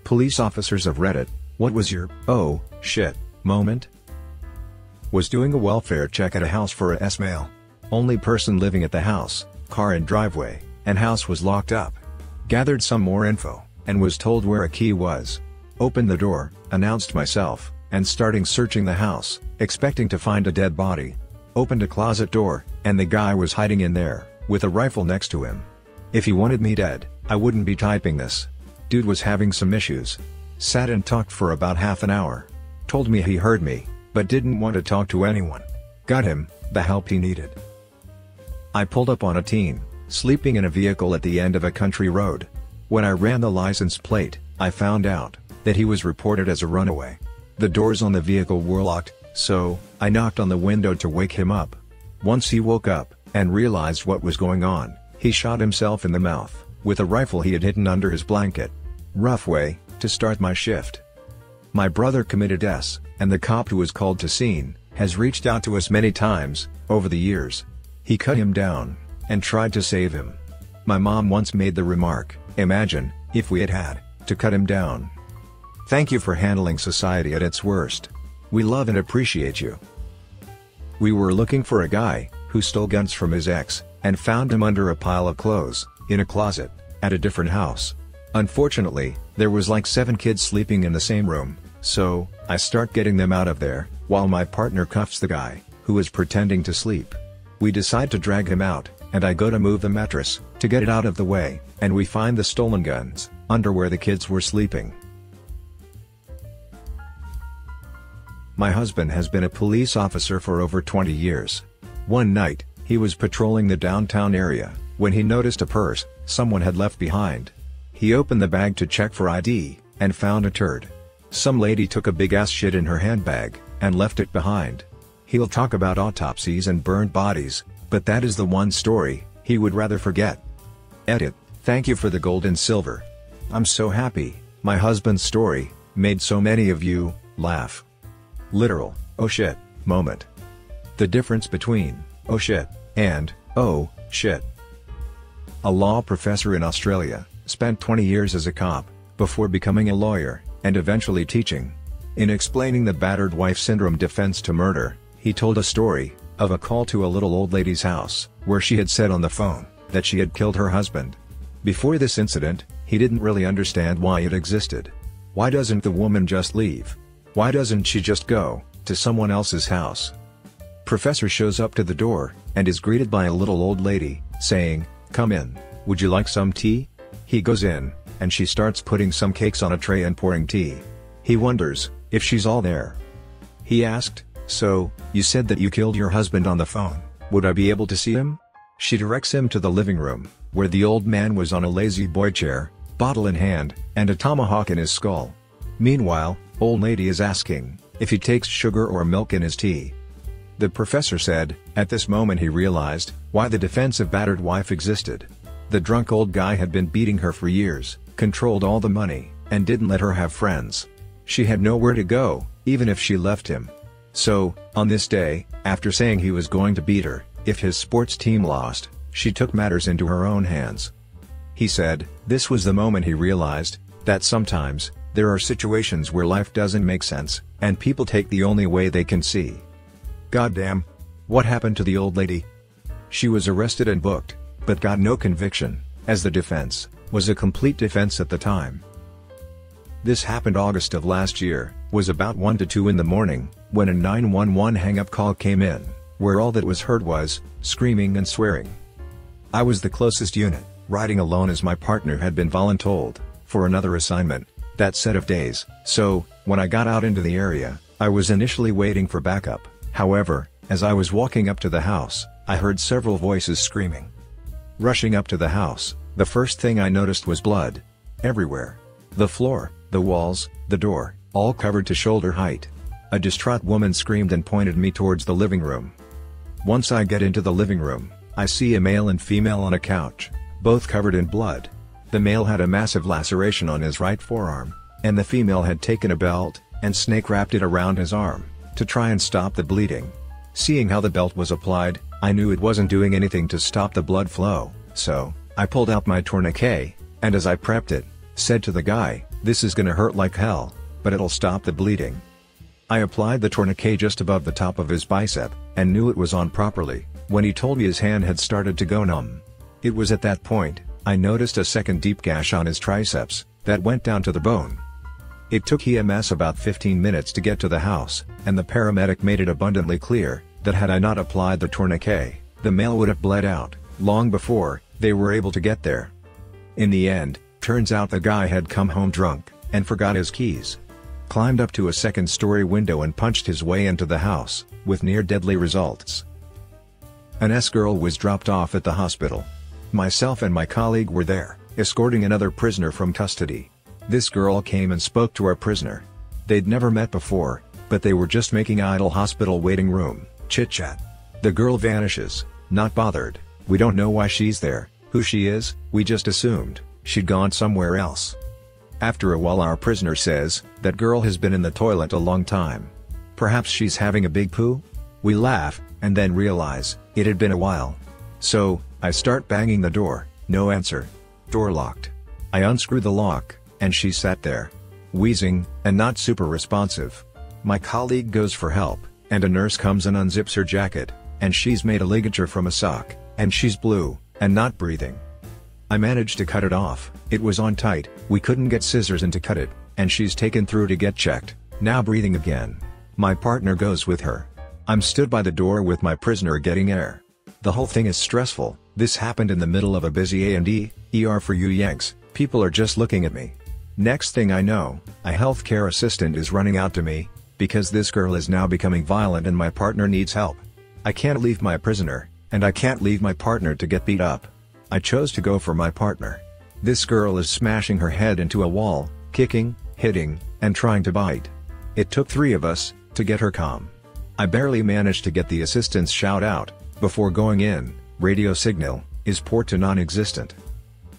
Police officers of Reddit, what was your, oh, shit, moment? Was doing a welfare check at a house for a S-mail. Only person living at the house, car and driveway, and house was locked up. Gathered some more info, and was told where a key was. Opened the door, announced myself, and starting searching the house, expecting to find a dead body. Opened a closet door, and the guy was hiding in there, with a rifle next to him. If he wanted me dead, I wouldn't be typing this. Dude was having some issues. Sat and talked for about half an hour. Told me he heard me, but didn't want to talk to anyone. Got him the help he needed. I pulled up on a teen, sleeping in a vehicle at the end of a country road. When I ran the license plate, I found out that he was reported as a runaway. The doors on the vehicle were locked, so I knocked on the window to wake him up. Once he woke up and realized what was going on, he shot himself in the mouth with a rifle he had hidden under his blanket. Rough way to start my shift. My brother committed S, and the cop who was called to scene has reached out to us many times over the years. He cut him down and tried to save him. My mom once made the remark, imagine if we had to cut him down. Thank you for handling society at its worst. We love and appreciate you. We were looking for a guy who stole guns from his ex and found him under a pile of clothes in a closet at a different house. Unfortunately, there was like 7 kids sleeping in the same room, so I start getting them out of there while my partner cuffs the guy who is pretending to sleep. We decide to drag him out, and I go to move the mattress to get it out of the way, and we find the stolen guns under where the kids were sleeping. My husband has been a police officer for over 20 years. One night, he was patrolling the downtown area when he noticed a purse someone had left behind. He opened the bag to check for ID and found a turd. Some lady took a big ass shit in her handbag and left it behind. He'll talk about autopsies and burned bodies, but that is the one story he would rather forget. Edit. Thank you for the gold and silver. I'm so happy my husband's story made so many of you laugh. Literal, oh shit, moment. The difference between, oh shit, and, oh, shit. A law professor in Australia, spent 20 years as a cop, before becoming a lawyer, and eventually teaching. In explaining the battered wife syndrome defense to murder, he told a story of a call to a little old lady's house, where she had said on the phone that she had killed her husband. Before this incident, he didn't really understand why it existed. Why doesn't the woman just leave? Why doesn't she just go to someone else's house? Professor shows up to the door, and is greeted by a little old lady, saying, "Come in, would you like some tea?" He goes in, and she starts putting some cakes on a tray and pouring tea. He wonders if she's all there. He asked, "So, you said that you killed your husband on the phone, would I be able to see him?" She directs him to the living room, where the old man was on a lazy boy chair, bottle in hand, and a tomahawk in his skull. Meanwhile, old lady is asking if he takes sugar or milk in his tea. The professor said, at this moment he realized why the defense of battered wife existed. The drunk old guy had been beating her for years, controlled all the money, and didn't let her have friends. She had nowhere to go, even if she left him. So, on this day, after saying he was going to beat her if his sports team lost, she took matters into her own hands. He said, this was the moment he realized that sometimes there are situations where life doesn't make sense, and people take the only way they can see. Goddamn. What happened to the old lady? She was arrested and booked, but got no conviction, as the defense was a complete defense at the time. This happened August of last year, was about 1 to 2 in the morning, when a 911 hang-up call came in, where all that was heard was screaming and swearing. I was the closest unit, riding alone as my partner had been voluntold for another assignment that set of days, so when I got out into the area, I was initially waiting for backup. However, as I was walking up to the house, I heard several voices screaming. Rushing up to the house, the first thing I noticed was blood. Everywhere. The floor, the walls, the door, all covered to shoulder height. A distraught woman screamed and pointed me towards the living room. Once I get into the living room, I see a male and female on a couch, both covered in blood. The male had a massive laceration on his right forearm, and the female had taken a belt and snake-wrapped it around his arm to try and stop the bleeding. Seeing how the belt was applied, I knew it wasn't doing anything to stop the blood flow, so I pulled out my tourniquet, and as I prepped it, said to the guy, This is gonna hurt like hell, but it'll stop the bleeding. I applied the tourniquet just above the top of his bicep, and knew it was on properly, when he told me his hand had started to go numb. It was at that point, I noticed a second deep gash on his triceps, that went down to the bone. It took EMS about 15 minutes to get to the house, and the paramedic made it abundantly clear, that had I not applied the tourniquet, the male would have bled out, long before they were able to get there. In the end, turns out the guy had come home drunk, and forgot his keys. Climbed up to a second-story window and punched his way into the house, with near-deadly results. An S-girl was dropped off at the hospital. Myself and my colleague were there, escorting another prisoner from custody. This girl came and spoke to our prisoner. They'd never met before, but they were just making idle hospital waiting room chit-chat. The girl vanishes, not bothered. We don't know why she's there, who she is, we just assumed she'd gone somewhere else. After a while our prisoner says, that girl has been in the toilet a long time. Perhaps she's having a big poo? We laugh, and then realize, it had been a while. So, I start banging the door, no answer. Door locked. I unscrew the lock, and she sat there, wheezing, and not super responsive. My colleague goes for help, and a nurse comes and unzips her jacket, and she's made a ligature from a sock, and she's blue, and not breathing. I managed to cut it off, it was on tight, we couldn't get scissors in to cut it, and she's taken through to get checked, now breathing again. My partner goes with her. I'm stood by the door with my prisoner getting air. The whole thing is stressful. This happened in the middle of a busy A&E, ER for you Yanks, people are just looking at me. Next thing I know, a healthcare assistant is running out to me, because this girl is now becoming violent and my partner needs help. I can't leave my prisoner, and I can't leave my partner to get beat up. I chose to go for my partner. This girl is smashing her head into a wall, kicking, hitting, and trying to bite. It took 3 of us to get her calm. I barely managed to get the assistant's shout out, before going in. Radio signal is poor to non-existent.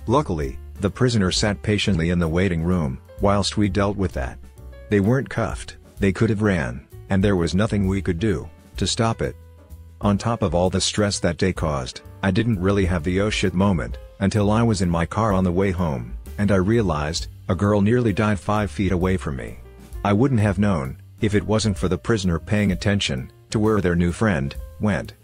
Luckily, the prisoner sat patiently in the waiting room, whilst we dealt with that. They weren't cuffed, they could have ran, and there was nothing we could do to stop it. On top of all the stress that day caused, I didn't really have the oh shit moment, until I was in my car on the way home, and I realized, a girl nearly died 5 feet away from me. I wouldn't have known, if it wasn't for the prisoner paying attention to where their new friend went.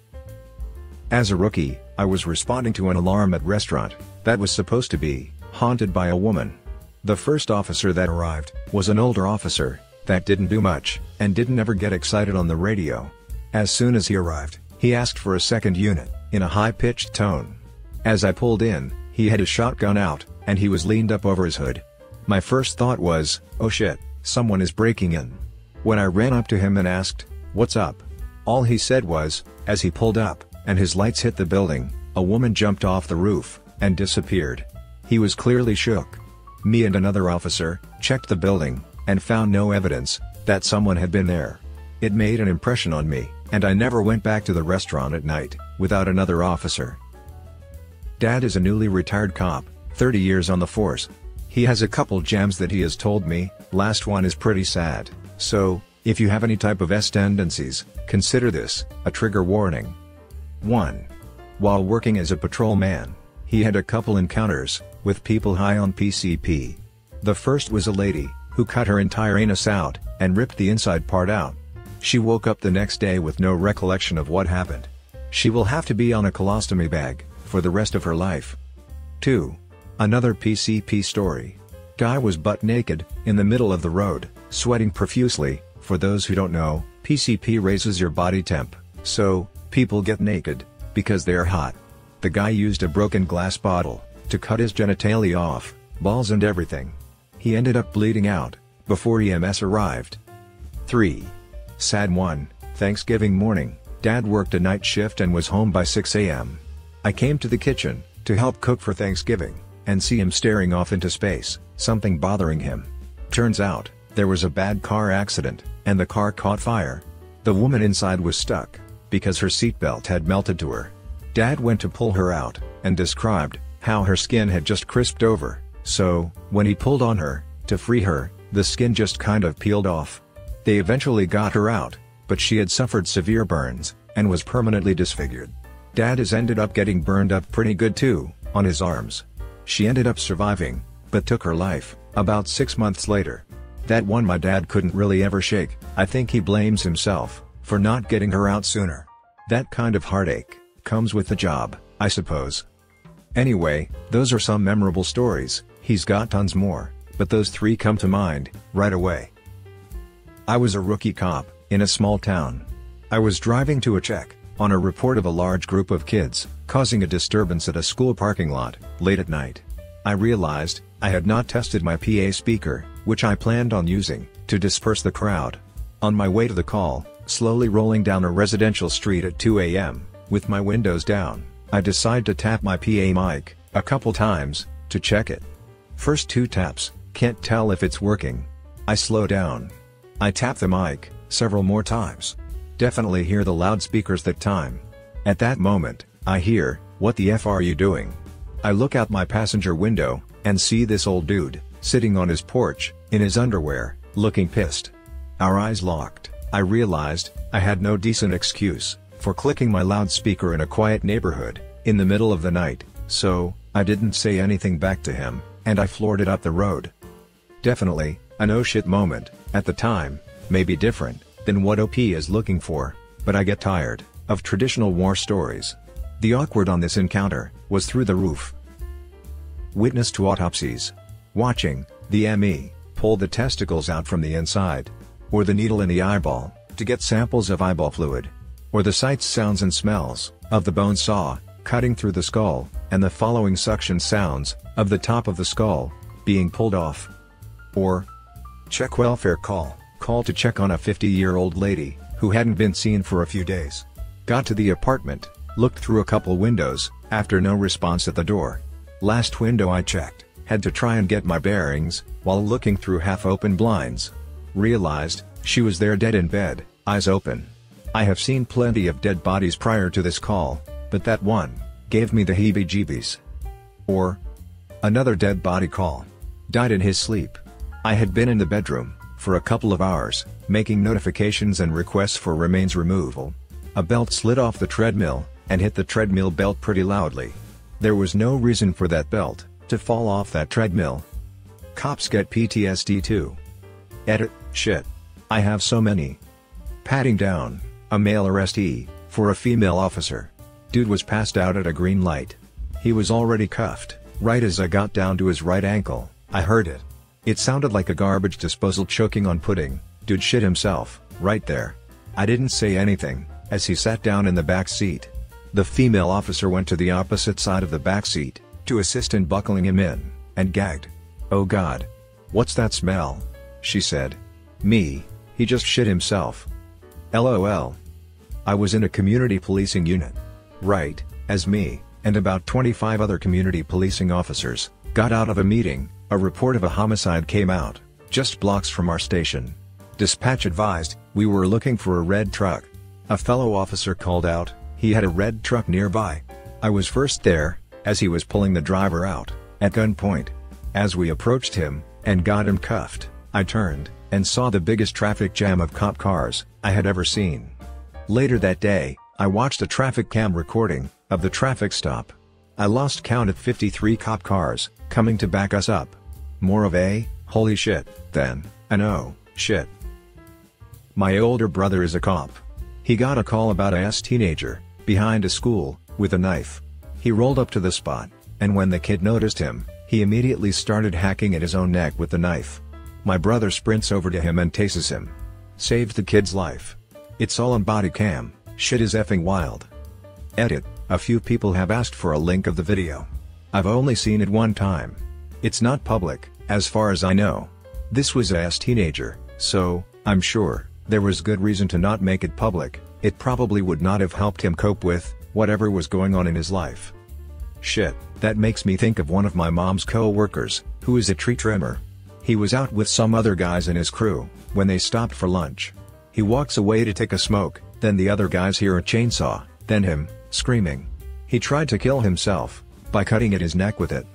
As a rookie, I was responding to an alarm at restaurant that was supposed to be haunted by a woman. The first officer that arrived was an older officer that didn't do much and didn't ever get excited on the radio. As soon as he arrived, he asked for a second unit in a high-pitched tone. As I pulled in, he had his shotgun out and he was leaned up over his hood. My first thought was, oh shit, someone is breaking in. When I ran up to him and asked, what's up? All he said was, as he pulled up, and his lights hit the building, a woman jumped off the roof, and disappeared. He was clearly shook. Me and another officer checked the building, and found no evidence that someone had been there. It made an impression on me, and I never went back to the restaurant at night, without another officer. Dad is a newly retired cop, 30 years on the force. He has a couple jams that he has told me, last one is pretty sad, so, if you have any type of S tendencies, consider this a trigger warning. 1. While working as a patrolman, he had a couple encounters with people high on PCP. The first was a lady who cut her entire anus out and ripped the inside part out. She woke up the next day with no recollection of what happened. She will have to be on a colostomy bag for the rest of her life. 2. Another PCP story. Guy was butt naked in the middle of the road, sweating profusely. For those who don't know, PCP raises your body temp, so people get naked because they're hot. The guy used a broken glass bottle to cut his genitalia off, balls and everything. He ended up bleeding out before EMS arrived. 3. Sad one. Thanksgiving morning, Dad worked a night shift and was home by 6 a.m. I came to the kitchen to help cook for Thanksgiving and see him staring off into space, something bothering him. Turns out, there was a bad car accident, and the car caught fire. The woman inside was stuck because her seatbelt had melted to her. Dad went to pull her out, and described how her skin had just crisped over, so, when he pulled on her to free her, the skin just kind of peeled off. They eventually got her out, but she had suffered severe burns, and was permanently disfigured. Dad has ended up getting burned up pretty good too, on his arms. She ended up surviving, but took her life About 6 months later. That one my dad couldn't really ever shake. I think he blames himself for not getting her out sooner. That kind of heartache comes with the job, I suppose. Anyway, those are some memorable stories. He's got tons more, but those 3 come to mind right away. I was a rookie cop in a small town. I was driving to a check on a report of a large group of kids causing a disturbance at a school parking lot late at night. I realized I had not tested my PA speaker, which I planned on using to disperse the crowd. On my way to the call, slowly rolling down a residential street at 2 a.m., with my windows down, I decide to tap my PA mic a couple times to check it. First 2 taps, can't tell if it's working. I slow down. I tap the mic several more times. Definitely hear the loudspeakers that time. At that moment, I hear, "What the F are you doing?" I look out my passenger window and see this old dude sitting on his porch in his underwear, looking pissed. Our eyes locked. I realized I had no decent excuse for clicking my loudspeaker in a quiet neighborhood in the middle of the night, so I didn't say anything back to him, and I floored it up the road. Definitely a no shit moment at the time, maybe different than what OP is looking for, but I get tired of traditional war stories. The awkward on this encounter was through the roof. Witness to autopsies. Watching the ME pull the testicles out from the inside, or the needle in the eyeball to get samples of eyeball fluid, or the sights, sounds and smells of the bone saw cutting through the skull, and the following suction sounds of the top of the skull being pulled off. Or check welfare call to check on a 50-year-old lady who hadn't been seen for a few days. Got to the apartment, looked through a couple windows, after no response at the door. Last window I checked, had to try and get my bearings while looking through half-open blinds. Realized she was there dead in bed, eyes open. I have seen plenty of dead bodies prior to this call, but that one gave me the heebie-jeebies. Or another dead body call. Died in his sleep. I had been in the bedroom for a couple of hours, making notifications and requests for remains removal. A belt slid off the treadmill and hit the treadmill belt pretty loudly. There was no reason for that belt to fall off that treadmill. Cops get PTSD too. Edit, shit. I have so many. Patting down a male arrestee for a female officer. Dude was passed out at a green light. He was already cuffed. Right as I got down to his right ankle, I heard it. It sounded like a garbage disposal choking on pudding. Dude shit himself, right there. I didn't say anything, as he sat down in the back seat. The female officer went to the opposite side of the back seat to assist in buckling him in, and gagged. "Oh God. What's that smell?" she said. "Me, he just shit himself." LOL. I was in a community policing unit. Right, as me, and about 25 other community policing officers, got out of a meeting, a report of a homicide came out, just blocks from our station. Dispatch advised, we were looking for a red truck. A fellow officer called out, he had a red truck nearby. I was first there, as he was pulling the driver out, at gunpoint. As we approached him, and got him cuffed, I turned, and saw the biggest traffic jam of cop cars I had ever seen. Later that day, I watched a traffic cam recording of the traffic stop. I lost count at 53 cop cars coming to back us up. More of a holy shit than an oh shit. My older brother is a cop. He got a call about a teenager behind a school with a knife. He rolled up to the spot, and when the kid noticed him, he immediately started hacking at his own neck with the knife. My brother sprints over to him and tases him. Saved the kid's life. It's all on body cam. Shit is effing wild. Edit, a few people have asked for a link of the video. I've only seen it one time. It's not public, as far as I know. This was a teenager, so I'm sure there was good reason to not make it public. It probably would not have helped him cope with whatever was going on in his life. Shit, that makes me think of one of my mom's co-workers, who is a tree trimmer. He was out with some other guys in his crew when they stopped for lunch. He walks away to take a smoke, then the other guys hear a chainsaw, then him, screaming. He tried to kill himself by cutting at his neck with it.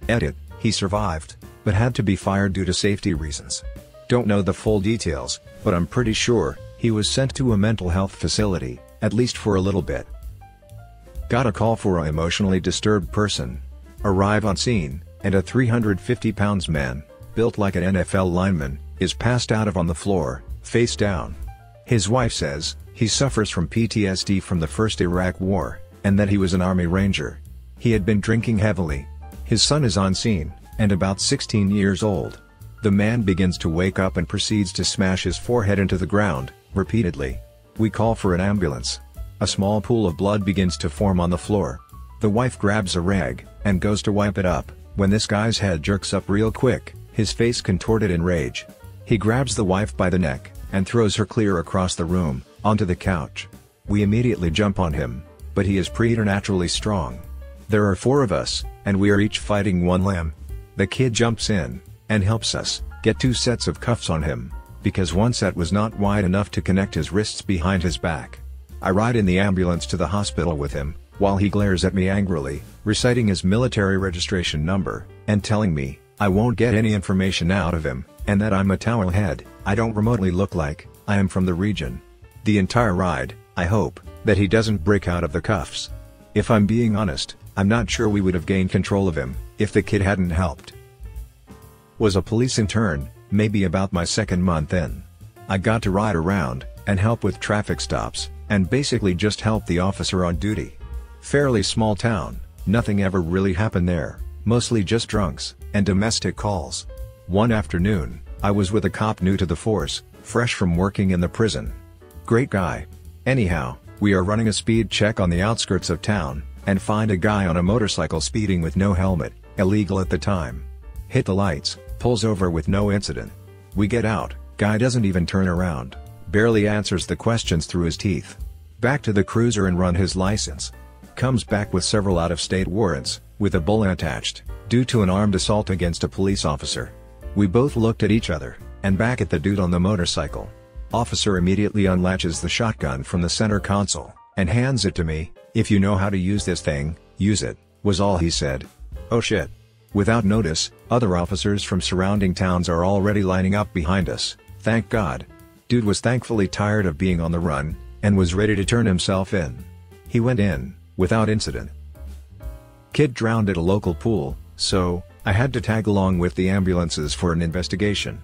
Edit, he survived, but had to be fired due to safety reasons. Don't know the full details, but I'm pretty sure he was sent to a mental health facility, at least for a little bit. Got a call for an emotionally disturbed person. Arrive on scene, and a 350 pounds man built like an NFL lineman, is passed out on the floor, face down. His wife says he suffers from PTSD from the first Iraq War, and that he was an Army Ranger. He had been drinking heavily. His son is on scene, and about 16 years old. The man begins to wake up and proceeds to smash his forehead into the ground, repeatedly. We call for an ambulance. A small pool of blood begins to form on the floor. The wife grabs a rag, and goes to wipe it up, when this guy's head jerks up real quick, his face contorted in rage. He grabs the wife by the neck, and throws her clear across the room, onto the couch. We immediately jump on him, but he is preternaturally strong. There are 4 of us, and we are each fighting one limb. The kid jumps in, and helps us get 2 sets of cuffs on him, because one set was not wide enough to connect his wrists behind his back. I ride in the ambulance to the hospital with him, while he glares at me angrily, reciting his military registration number, and telling me I won't get any information out of him, and that I'm a towelhead. I don't remotely look like I am from the region. The entire ride, I hope that he doesn't break out of the cuffs. If I'm being honest, I'm not sure we would have gained control of him if the kid hadn't helped. Was a police intern, maybe about my 2nd month in. I got to ride around and help with traffic stops, and basically just help the officer on duty. Fairly small town, nothing ever really happened there, mostly just drunks and domestic calls. One afternoon, I was with a cop new to the force, fresh from working in the prison. Great guy. Anyhow, we are running a speed check on the outskirts of town, and find a guy on a motorcycle speeding with no helmet, illegal at the time. Hit the lights, pulls over with no incident. We get out, guy doesn't even turn around, barely answers the questions through his teeth. Back to the cruiser and run his license. Comes back with several out-of-state warrants, with a bullet attached, due to an armed assault against a police officer. We both looked at each other, and back at the dude on the motorcycle. Officer immediately unlatches the shotgun from the center console, and hands it to me. "If you know how to use this thing, use it," was all he said. Oh shit. Without notice, other officers from surrounding towns are already lining up behind us, thank God. Dude was thankfully tired of being on the run, and was ready to turn himself in. He went in, without incident. Kid drowned at a local pool, so I had to tag along with the ambulances for an investigation.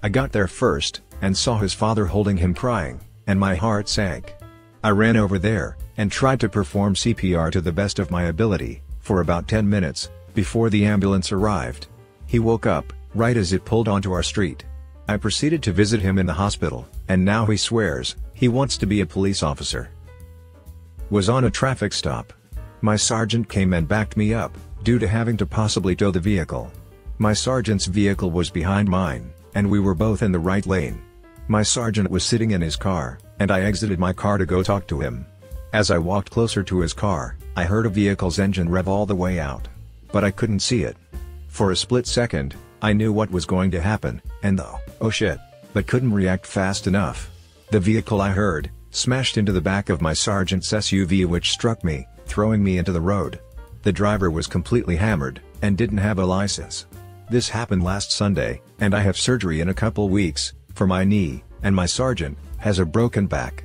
I got there first, and saw his father holding him crying, and my heart sank. I ran over there, and tried to perform CPR to the best of my ability, for about 10 minutes, before the ambulance arrived. He woke up, right as it pulled onto our street. I proceeded to visit him in the hospital, and now he swears he wants to be a police officer. Was on a traffic stop. My sergeant came and backed me up, due to having to possibly tow the vehicle. My sergeant's vehicle was behind mine, and we were both in the right lane. My sergeant was sitting in his car, and I exited my car to go talk to him. As I walked closer to his car, I heard a vehicle's engine rev all the way out. But I couldn't see it. For a split second, I knew what was going to happen, and oh shit, but couldn't react fast enough. The vehicle I heard smashed into the back of my sergeant's SUV, which struck me, throwing me into the road. The driver was completely hammered, and didn't have a license. This happened last Sunday, and I have surgery in a couple weeks, for my knee, and my sergeant has a broken back.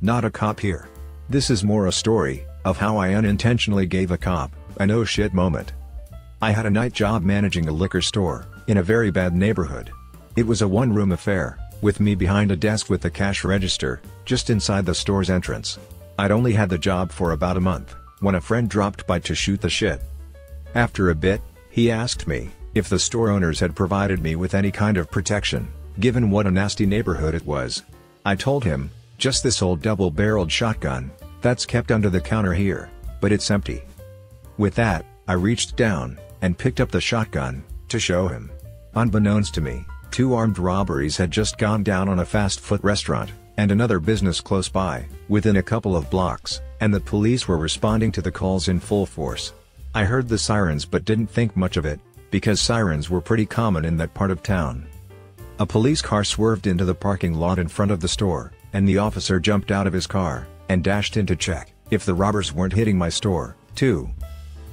Not a cop here. This is more a story of how I unintentionally gave a cop an oh shit moment. I had a night job managing a liquor store, in a very bad neighborhood. It was a one-room affair, with me behind a desk with the cash register, just inside the store's entrance. I'd only had the job for about a month, when a friend dropped by to shoot the shit. After a bit, he asked me if the store owners had provided me with any kind of protection, given what a nasty neighborhood it was. I told him, just this old double-barreled shotgun, that's kept under the counter here, but it's empty. With that, I reached down, and picked up the shotgun, to show him. Unbeknownst to me, 2 armed robberies had just gone down on a fast food restaurant, and another business close by, within a couple of blocks, and the police were responding to the calls in full force. I heard the sirens but didn't think much of it, because sirens were pretty common in that part of town. A police car swerved into the parking lot in front of the store, and the officer jumped out of his car, and dashed in to check if the robbers weren't hitting my store, too.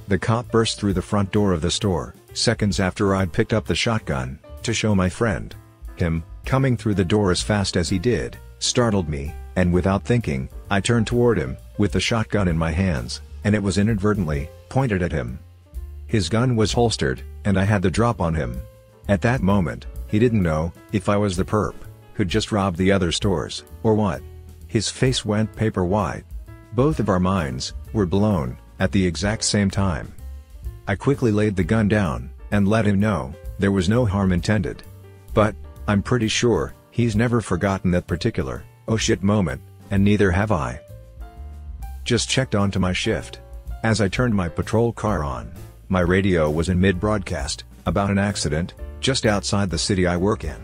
The cop burst through the front door of the store, seconds after I'd picked up the shotgun, to show my friend. Him, coming through the door as fast as he did, startled me, and without thinking, I turned toward him, with the shotgun in my hands, and it was inadvertently pointed at him. His gun was holstered, and I had the drop on him. At that moment, he didn't know if I was the perp who'd just robbed the other stores, or what. His face went paper white. Both of our minds were blown at the exact same time. I quickly laid the gun down and let him know there was no harm intended. But I'm pretty sure he's never forgotten that particular "oh shit" moment, and neither have I. Just checked onto my shift. As I turned my patrol car on, my radio was in mid-broadcast about an accident just outside the city I work in.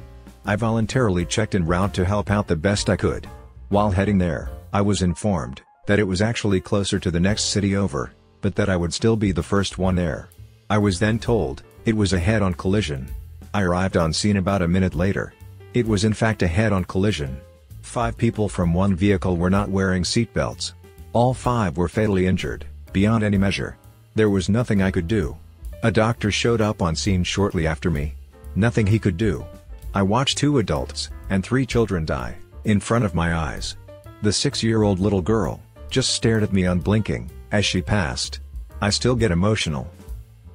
I voluntarily checked en route to help out the best I could. While heading there, I was informed that it was actually closer to the next city over, but that I would still be the first one there. I was then told it was a head-on collision. I arrived on scene about a minute later. It was in fact a head-on collision. 5 people from one vehicle were not wearing seatbelts. All 5 were fatally injured, beyond any measure. There was nothing I could do. A doctor showed up on scene shortly after me. Nothing he could do. I watched 2 adults and 3 children die in front of my eyes. The 6-year-old little girl just stared at me unblinking as she passed. I still get emotional.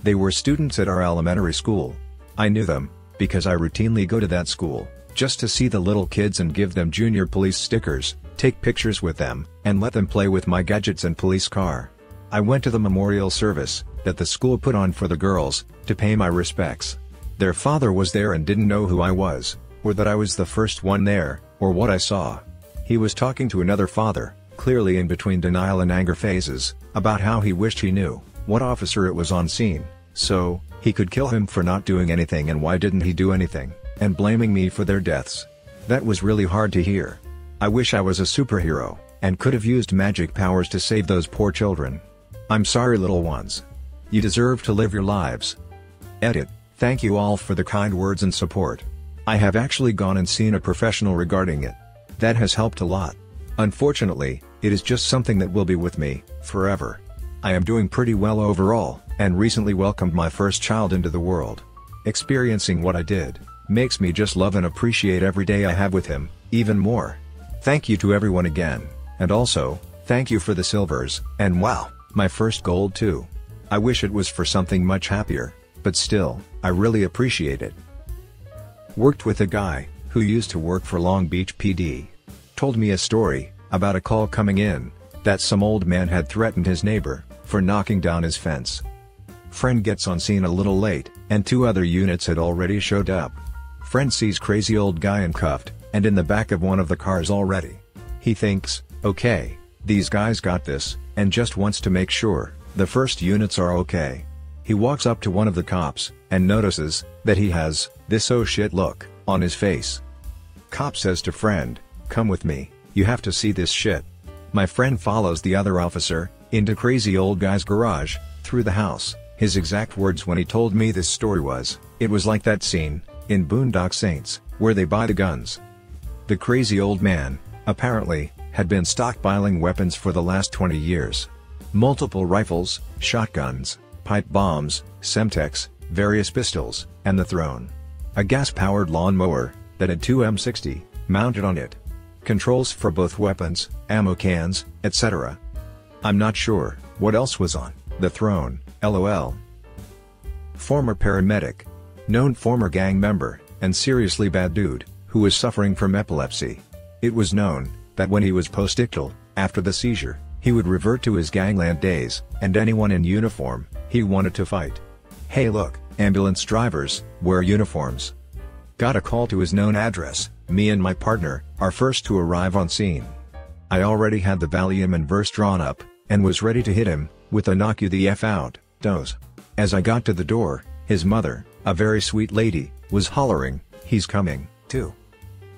They were students at our elementary school. I knew them because I routinely go to that school just to see the little kids and give them junior police stickers, take pictures with them, and let them play with my gadgets and police car. I went to the memorial service that the school put on for the girls to pay my respects. Their father was there and didn't know who I was, or that I was the first one there, or what I saw. He was talking to another father, clearly in between denial and anger phases, about how he wished he knew what officer it was on scene, so he could kill him for not doing anything and why didn't he do anything, and blaming me for their deaths. That was really hard to hear. I wish I was a superhero, and could have used magic powers to save those poor children. I'm sorry, little ones. You deserve to live your lives. Edit. Thank you all for the kind words and support. I have actually gone and seen a professional regarding it. That has helped a lot. Unfortunately, it is just something that will be with me forever. I am doing pretty well overall, and recently welcomed my first child into the world. Experiencing what I did makes me just love and appreciate every day I have with him even more. Thank you to everyone again, and also, thank you for the silvers, and wow, my first gold too. I wish it was for something much happier, but still, I really appreciate it. Worked with a guy who used to work for Long Beach PD. Told me a story about a call coming in that some old man had threatened his neighbor for knocking down his fence. Friend gets on scene a little late, and 2 other units had already showed up. Friend sees crazy old guy handcuffed and in the back of one of the cars already. He thinks, okay, these guys got this, and just wants to make sure the first units are okay. He walks up to one of the cops and notices that he has this "oh shit" look on his face. Cop says to friend, "Come with me, you have to see this shit." My friend follows the other officer into crazy old guy's garage, through the house. His exact words when he told me this story was, "It was like that scene in Boondock Saints where they buy the guns." The crazy old man, apparently, had been stockpiling weapons for the last 20 years. Multiple rifles, shotguns, pipe bombs, Semtex, various pistols, and the Throne. A gas-powered lawnmower that had 2 M60 mounted on it. Controls for both weapons, ammo cans, etc. I'm not sure what else was on the Throne, LOL. Former paramedic. Known former gang member, and seriously bad dude, who was suffering from epilepsy. It was known that when he was post-ictal, after the seizure, he would revert to his gangland days, and anyone in uniform he wanted to fight. Hey look, ambulance drivers wear uniforms. Got a call to his known address. Me and my partner are first to arrive on scene. I already had the Valium and verse drawn up, and was ready to hit him with a knock you the F out dose. As I got to the door, his mother, a very sweet lady, was hollering, "He's coming, too."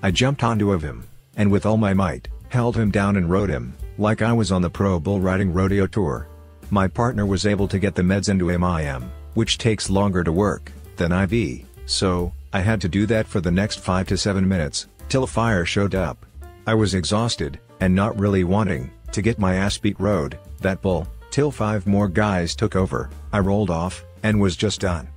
I jumped onto of him, and with all my might, held him down and rode him, like I was on the pro bull riding rodeo tour. My partner was able to get the meds into him IM, which takes longer to work than IV, so I had to do that for the next 5 to 7 minutes, till fire showed up. I was exhausted, and not really wanting to get my ass beat rode that bull, till 5 more guys took over. I rolled off, and was just done.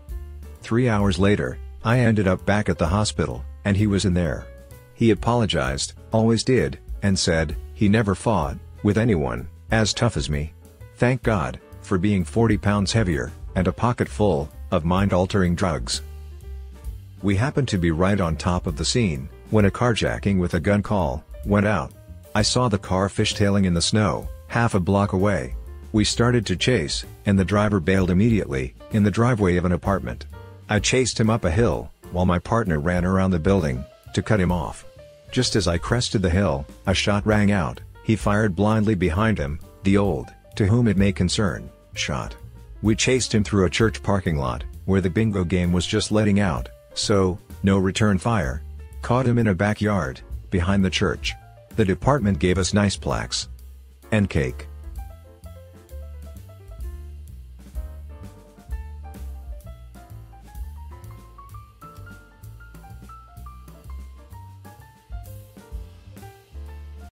3 hours later, I ended up back at the hospital, and he was in there. He apologized, always did, and said he never fought with anyone as tough as me. Thank God for being 40 pounds heavier and a pocket full of mind-altering drugs. We happened to be right on top of the scene, when a carjacking with a gun call went out. I saw the car fishtailing in the snow, half a block away. We started to chase, and the driver bailed immediately, in the driveway of an apartment. I chased him up a hill, while my partner ran around the building, to cut him off. Just as I crested the hill, a shot rang out. He fired blindly behind him, the old, to whom it may concern, shot. We chased him through a church parking lot, where the bingo game was just letting out, so, no return fire. Caught him in a backyard, behind the church. The department gave us nice plaques and cake.